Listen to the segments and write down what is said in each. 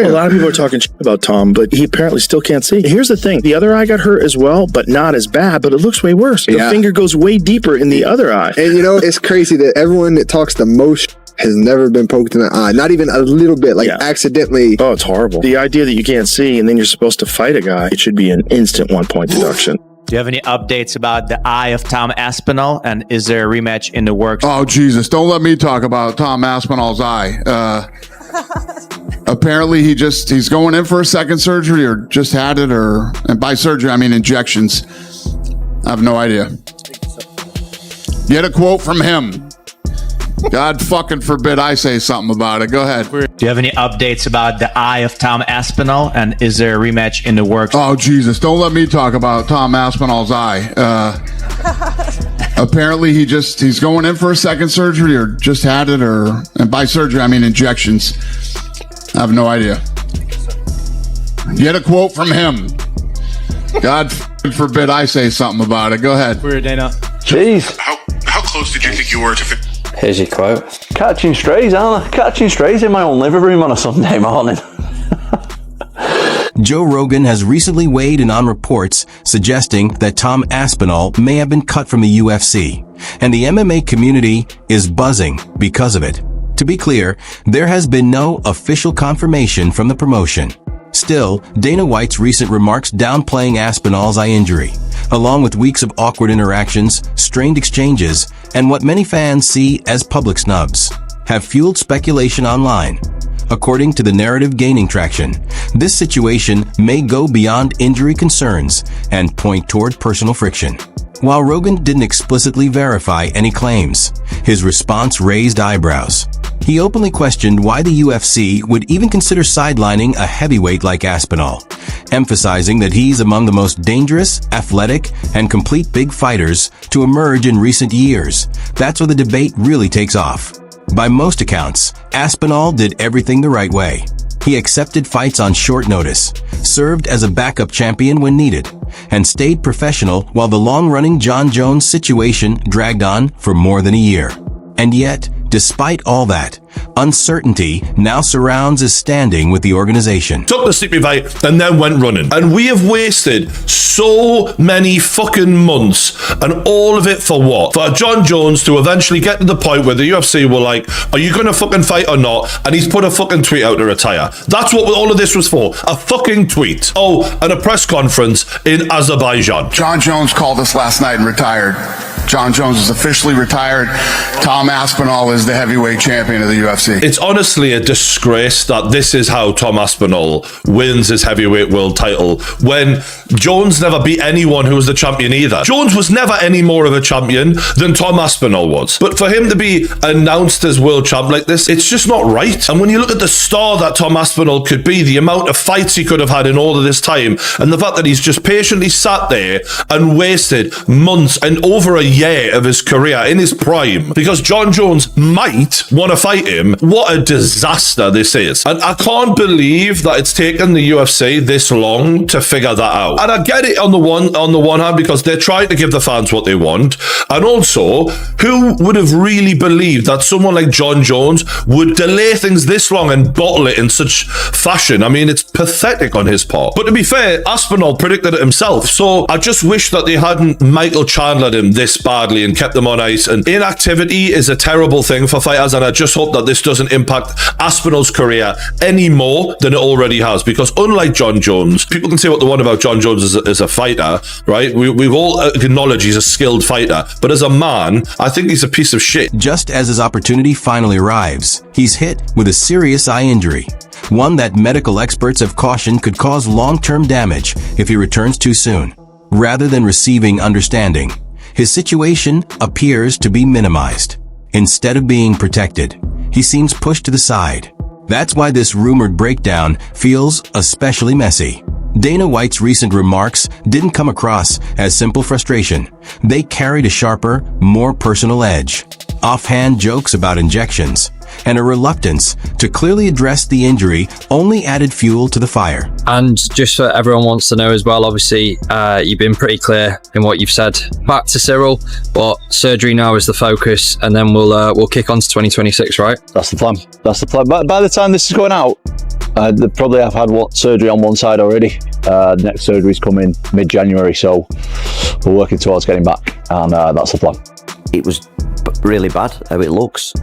A lot of people are talking shit about Tom, but he apparently still can't see. Here's the thing. The other eye got hurt as well, but not as bad, but it looks way worse. The finger goes way deeper in the other eye. And you know, it's crazy that everyone that talks the most has never been poked in the eye. Not even a little bit, like accidentally. Oh, it's horrible. The idea that you can't see and then you're supposed to fight a guy, it should be an instant 1-point deduction. Do you have any updates about the eye of Tom Aspinall? And is there a rematch in the works? Oh, Jesus. Don't let me talk about Tom Aspinall's eye. Apparently he's going in for a second surgery or just had it, and by surgery, I mean injections. I have no idea. Get a quote from him. God fucking forbid I say something about it. Go ahead. Do you have any updates about the eye of Tom Aspinall? And is there a rematch in the works? Oh, Jesus. Don't let me talk about Tom Aspinall's eye. Apparently he's going in for a second surgery or just had it, and by surgery, I mean injections. I have no idea. Get a quote from him. God forbid I say something about it. Go ahead. RoganDana. Jeez. How close did you think you were to Here's your quote. Catching strays, aren't I? Catching strays in my own living room on a Sunday morning. Joe Rogan has recently weighed in on reports suggesting that Tom Aspinall may have been cut from the UFC, and the MMA community is buzzing because of it. To be clear, there has been no official confirmation from the promotion. Still, Dana White's recent remarks downplaying Aspinall's eye injury, along with weeks of awkward interactions, strained exchanges, and what many fans see as public snubs, have fueled speculation online. According to the narrative gaining traction, this situation may go beyond injury concerns and point toward personal friction. While Rogan didn't explicitly verify any claims, his response raised eyebrows. He openly questioned why the UFC would even consider sidelining a heavyweight like Aspinall, emphasizing that he's among the most dangerous, athletic, and complete big fighters to emerge in recent years. That's where the debate really takes off. By most accounts, Aspinall did everything the right way. He accepted fights on short notice, served as a backup champion when needed, and stayed professional while the long-running Jon Jones situation dragged on for more than a year. And yet, despite all that, uncertainty now surrounds his standing with the organization. Took the sleepy fight and then went running. And we have wasted so many fucking months, and all of it for what? For Jon Jones to eventually get to the point where the UFC were like, are you gonna fucking fight or not? And he's put a fucking tweet out to retire. That's what all of this was for. A fucking tweet. Oh, and a press conference in Azerbaijan. Jon Jones called us last night and retired. Jon Jones is officially retired. Tom Aspinall is the heavyweight champion of the UFC. It's honestly a disgrace that this is how Tom Aspinall wins his heavyweight world title when Jones never beat anyone who was the champion either. Jones was never any more of a champion than Tom Aspinall was. But for him to be announced as world champ like this, it's just not right. And when you look at the star that Tom Aspinall could be, the amount of fights he could have had in all of this time, and the fact that he's just patiently sat there and wasted months and over a year of his career in his prime because Jon Jones might want to fight him. What a disaster this is. And I can't believe that it's taken the UFC this long to figure that out. And I get it on the one hand because they're trying to give the fans what they want. And also, who would have really believed that someone like Jon Jones would delay things this long and bottle it in such fashion? I mean, it's pathetic on his part. But to be fair, Aspinall predicted it himself. So I just wish that they hadn't Michael Chandlered him this badly and kept them on ice. And inactivity is a terrible thing for fighters, and I just hope that this doesn't impact Aspinall's career any more than it already has, because unlike Jon Jones, people can say what they want about Jon Jones as a fighter, right? We've all acknowledged he's a skilled fighter, but as a man, I think he's a piece of shit. Just as his opportunity finally arrives, he's hit with a serious eye injury, one that medical experts have cautioned could cause long-term damage if he returns too soon. Rather than receiving understanding, his situation appears to be minimized. Instead of being protected, he seems pushed to the side. That's why this rumored breakdown feels especially messy. Dana White's recent remarks didn't come across as simple frustration. They carried a sharper, more personal edge. Offhand jokes about injections and a reluctance to clearly address the injury only added fuel to the fire. And just so everyone wants to know as well, obviously, you've been pretty clear in what you've said back to Cyril, but surgery now is the focus, and then we'll kick on to 2026, right? That's the plan. That's the plan. By the time this is going out, Probably I've had surgery on one side already. Next surgery's coming mid-January, so we're working towards getting back, and that's the plan. It was really bad how it looks,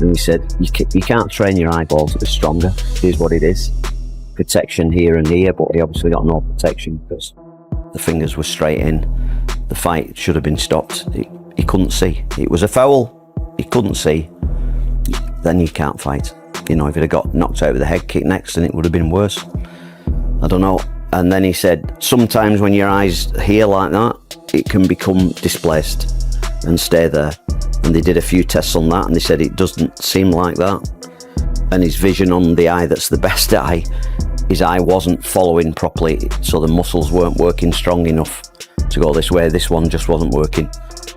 and he said you can't train your eyeballs to be stronger. Here's what it is: protection here and here, but he obviously got no protection because the fingers were straight in. The fight should have been stopped. He couldn't see. It was a foul. He couldn't see. Then you can't fight. You know, if he'd have got knocked out with a head kick next, then it would have been worse. I don't know. And then he said, sometimes when your eyes here like that, it can become displaced and stay there. And they did a few tests on that, and they said it doesn't seem like that. And his vision on the eye that's the best eye, his eye wasn't following properly, so the muscles weren't working strong enough to go this way. This one just wasn't working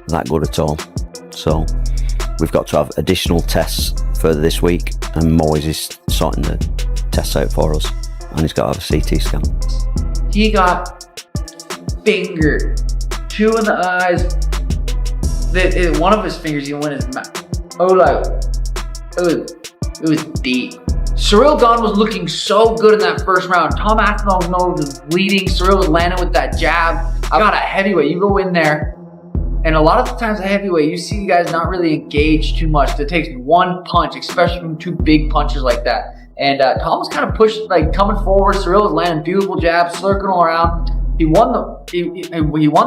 that good at all. So we've got to have additional tests further this week, and Moyes is sorting the tests out for us, and he's got to have a CT scan. He got fingered, 2 in the eyes. One of his fingers even went in his mouth. Oh, like it was deep. Ciryl Gane was looking so good in that first round. Tom Aspinall's nose was bleeding. Ciryl was landing with that jab. I got a heavyweight. You go in there, and a lot of the times a heavyweight, you see guys not really engaged too much. It takes one punch, especially from 2 big punches like that. And Tom was kind of pushed, like coming forward. Ciryl was landing beautiful jabs, circling all around. He won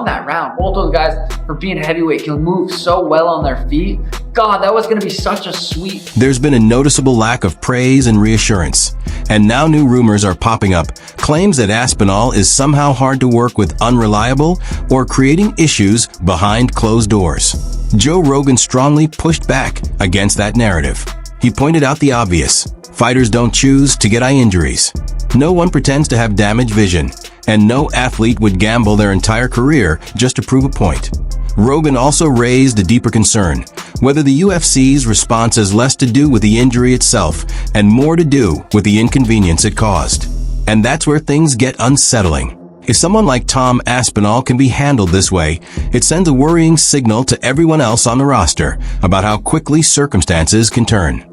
that round. Both those guys, for being heavyweight, can move so well on their feet. God, that was going to be such a sweet. There's been a noticeable lack of praise and reassurance. And now new rumors are popping up. Claims that Aspinall is somehow hard to work with, unreliable, or creating issues behind closed doors. Joe Rogan strongly pushed back against that narrative. He pointed out the obvious. Fighters don't choose to get eye injuries. No one pretends to have damaged vision, and no athlete would gamble their entire career just to prove a point. Rogan also raised a deeper concern, whether the UFC's response has less to do with the injury itself and more to do with the inconvenience it caused. And that's where things get unsettling. If someone like Tom Aspinall can be handled this way, it sends a worrying signal to everyone else on the roster about how quickly circumstances can turn.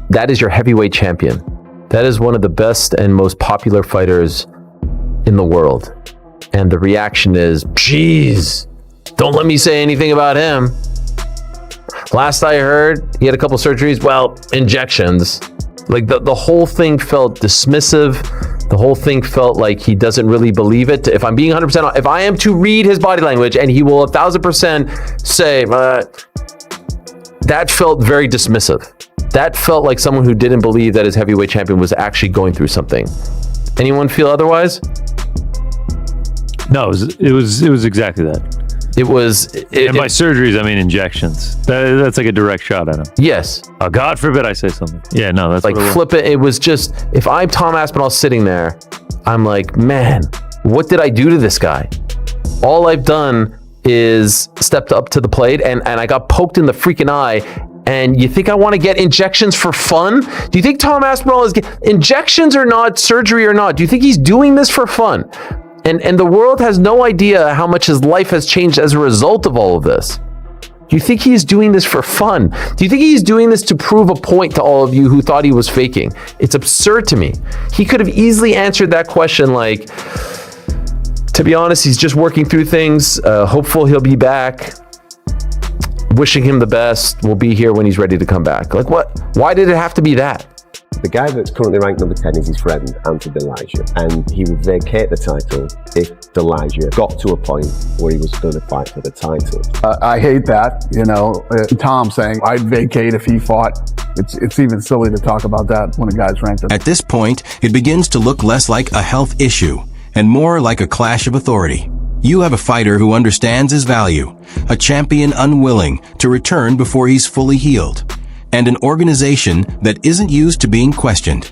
That is your heavyweight champion. That is one of the best and most popular fighters in the world. And the reaction is, geez, don't let me say anything about him. Last I heard, he had a couple surgeries, well, injections. Like the whole thing felt dismissive. The whole thing felt like he doesn't really believe it. If I'm being 100% honest, if I am to read his body language, and he will 1,000% say, that felt very dismissive. That felt like someone who didn't believe that his heavyweight champion was actually going through something. Anyone feel otherwise? No, it was exactly that. And by surgeries, I mean injections. That's like a direct shot at him. Yes. Oh, God forbid I say something. Yeah, no, that's like what it was. Flip it. It was just, if I'm Tom Aspinall sitting there, I'm like, man, what did I do to this guy? All I've done is stepped up to the plate, and I got poked in the freaking eye. And you think I want to get injections for fun? Do you think Tom Aspinall is injections or not, surgery or not? Do you think he's doing this for fun? And the world has no idea how much his life has changed as a result of all of this. Do you think he's doing this for fun? Do you think he's doing this to prove a point to all of you who thought he was faking? It's absurd to me. He could have easily answered that question like, to be honest, he's just working through things. Hopeful he'll be back. Wishing him the best. We'll be here when he's ready to come back. Like what? Why did it have to be that? The guy that's currently ranked number 10 is his friend, Anthony Elijah, and he would vacate the title if Elijah got to a point where he was going to fight for the title. I hate that, Tom saying, I'd vacate if he fought. It's even silly to talk about that when a guy's ranked. At this point, it begins to look less like a health issue and more like a clash of authority. You have a fighter who understands his value, a champion unwilling to return before he's fully healed, and an organization that isn't used to being questioned,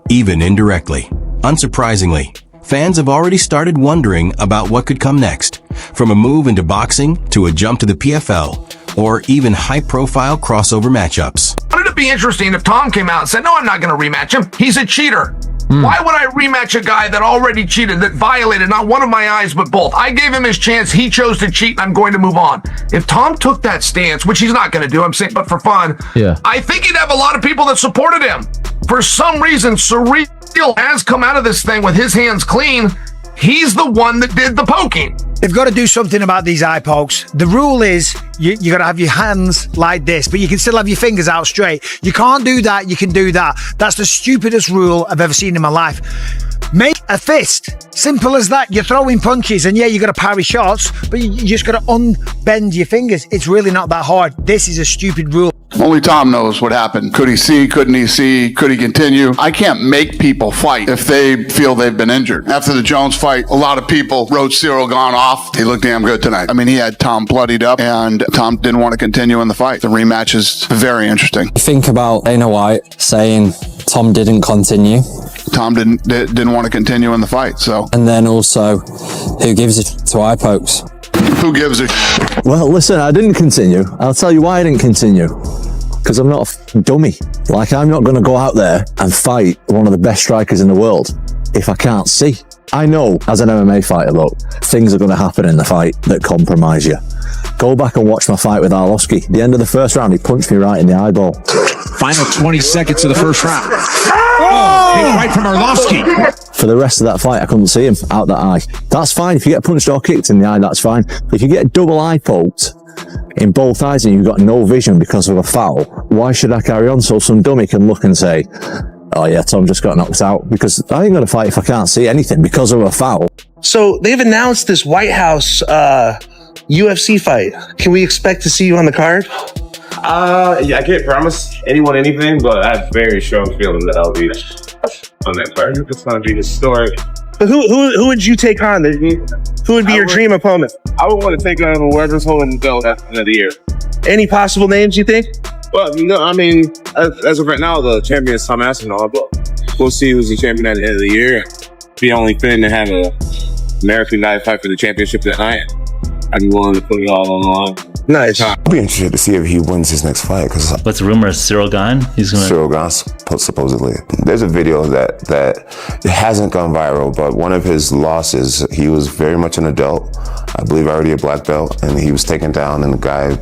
even indirectly. Unsurprisingly, fans have already started wondering about what could come next, from a move into boxing to a jump to the PFL, or even high-profile crossover matchups. Wouldn't it be interesting if Tom came out and said, no, I'm not going to rematch him. He's a cheater. Why would I rematch a guy that already cheated, that violated not one of my eyes but both? I gave him his chance. He chose to cheat, and I'm going to move on. If Tom took that stance, which he's not going to do, I'm saying, but for fun, yeah, I think he'd have a lot of people that supported him. For some reason, Surreal has come out of this thing with his hands clean. He's the one that did the poking. They've got to do something about these eye pokes. The rule is you got to have your hands like this, but you can still have your fingers out straight. You can't do that. You can do that. That's the stupidest rule I've ever seen in my life. Make a fist. Simple as that. You're throwing punches and yeah, you got to parry shots, but you just got to unbend your fingers. It's really not that hard. This is a stupid rule. Only Tom knows what happened. Could he see? Couldn't he see? Could he continue? I can't make people fight if they feel they've been injured. After the Jones fight, a lot of people wrote Cyril Gane off. He looked damn good tonight. I mean, he had Tom bloodied up, and Tom didn't want to continue in the fight. The rematch is very interesting. Think about Dana White saying Tom didn't continue. Tom didn't want to continue in the fight, so. And then also, who gives it to eye pokes? Who gives it? Well, listen, I didn't continue. I'll tell you why I didn't continue. Because I'm not a dummy. Like, I'm not going to go out there and fight one of the best strikers in the world if I can't see. I know, as an MMA fighter, look, things are going to happen in the fight that compromise you. Go back and watch my fight with Arlovsky. The end of the first round, he punched me right in the eyeball. Final 20 seconds of the first round. Oh, big right from Arlovsky. For the rest of that fight, I couldn't see him out that eye. That's fine. If you get punched or kicked in the eye, that's fine. But if you get double eye poked in both eyes and you've got no vision because of a foul, why should I carry on so some dummy can look and say, oh yeah, Tom just got knocked out? Because I ain't going to fight if I can't see anything because of a foul. So they've announced this White House UFC fight. Can we expect to see you on the card? Yeah, I can't promise anyone anything, but I have very strong feeling that I'll be on that card. It's going to be historic. But who would you take on? Who would be your dream opponent? I would want to take on whoever's holding the belt at the end of the year. Any possible names you think? Well, no, I mean, as of right now, the champion is Tom Aspinall, but we'll see who's the champion at the end of the year. Be only fitting to have a American guy fight for the championship that night. I'd be willing to put it all on the line. Nice. I'll be interested to see if he wins his next fight. What's the rumor? Cyril Gane? Cyril Gane, supposedly. There's a video that hasn't gone viral, but one of his losses, he was very much an adult. I believe already a black belt, and he was taken down, and the guy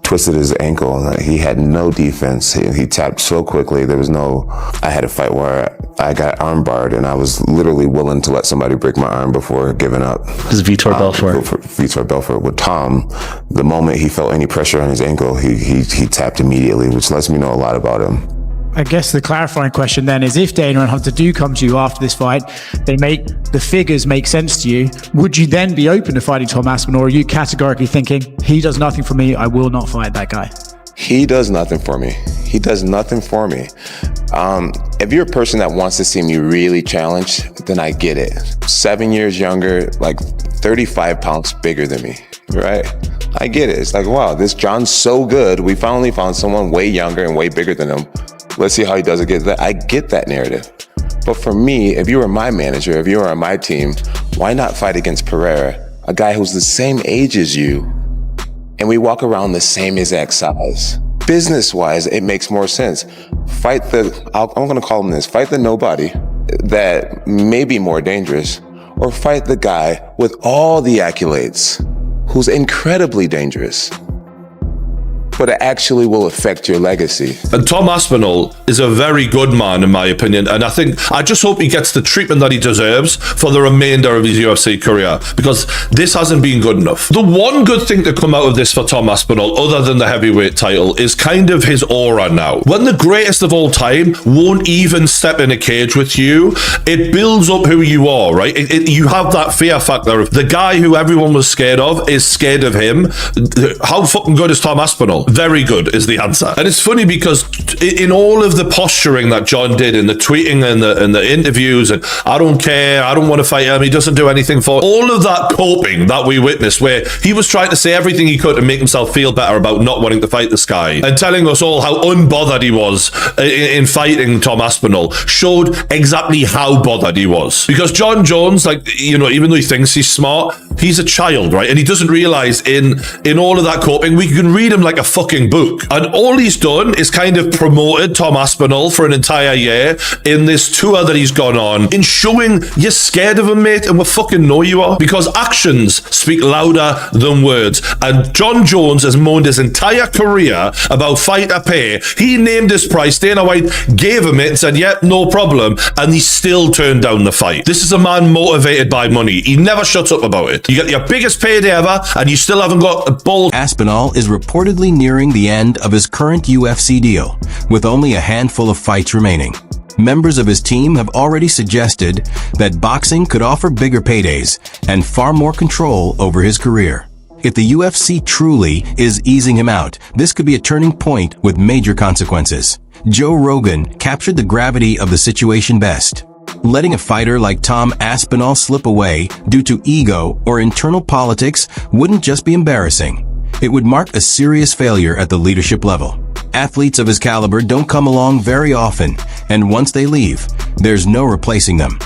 twisted his ankle, and he had no defense. He tapped so quickly. I had a fight where I got arm barred, and I was literally willing to let somebody break my arm before giving up. This is Vitor Belfort. Vitor Belfort. With Tom, the moment he felt any pressure on his ankle, he tapped immediately, which lets me know a lot about him. I guess the clarifying question then is, if Dana and Hunter do come to you after this fight, the figures make sense to you, would you then be open to fighting Tom Aspinall, or are you categorically thinking, he does nothing for me, I will not fight that guy? He does nothing for me. He does nothing for me. If you're a person that wants to see me really challenged, then I get it. 7 years younger, like 35 pounds bigger than me, right? I get it. It's like, wow, this John's so good. We finally found someone way younger and way bigger than him. Let's see how he does against that. I get that narrative. But for me, if you were my manager, if you were on my team, why not fight against Pereira, a guy who's the same age as you, and we walk around the same exact size? Business-wise, it makes more sense. Fight I'm gonna call him this, fight the nobody that may be more dangerous, or fight the guy with all the accolades who's incredibly dangerous, but it actually will affect your legacy. And Tom Aspinall is a very good man, in my opinion. And I just hope he gets the treatment that he deserves for the remainder of his UFC career, because this hasn't been good enough. The one good thing to come out of this for Tom Aspinall, other than the heavyweight title, is kind of his aura now. When the greatest of all time won't even step in a cage with you, it builds up who you are, right? You have that fear factor of the guy who everyone was scared of is scared of him. How fucking good is Tom Aspinall? Very good is the answer. And it's funny because in all of the posturing that Jon did, in the tweeting and the interviews, and I don't care, I don't want to fight him, he doesn't do anything for all of that coping that we witnessed, where he was trying to say everything he could to make himself feel better about not wanting to fight this guy, and telling us all how unbothered he was in fighting Tom Aspinall, showed exactly how bothered he was. Because Jon Jones, even though he thinks he's smart, he's a child, right? And he doesn't realize in all of that coping, we can read him like a fucking book. And all he's done is kind of promoted Tom Aspinall for an entire year in this tour that he's gone on, in showing you're scared of him, mate, and we fucking know you are, because actions speak louder than words. And Jon Jones has moaned his entire career about fighter pay. He named his price, Dana White gave him it and said, yep, no problem, and he still turned down the fight. This is a man motivated by money. He never shuts up about it. You get your biggest payday ever, and you still haven't got a ball. Aspinall is reportedly nearing the end of his current UFC deal, with only a handful of fights remaining. Members of his team have already suggested that boxing could offer bigger paydays and far more control over his career. If the UFC truly is easing him out, this could be a turning point with major consequences. Joe Rogan captured the gravity of the situation best. Letting a fighter like Tom Aspinall slip away due to ego or internal politics wouldn't just be embarrassing. It would mark a serious failure at the leadership level. Athletes of his caliber don't come along very often, and once they leave, there's no replacing them.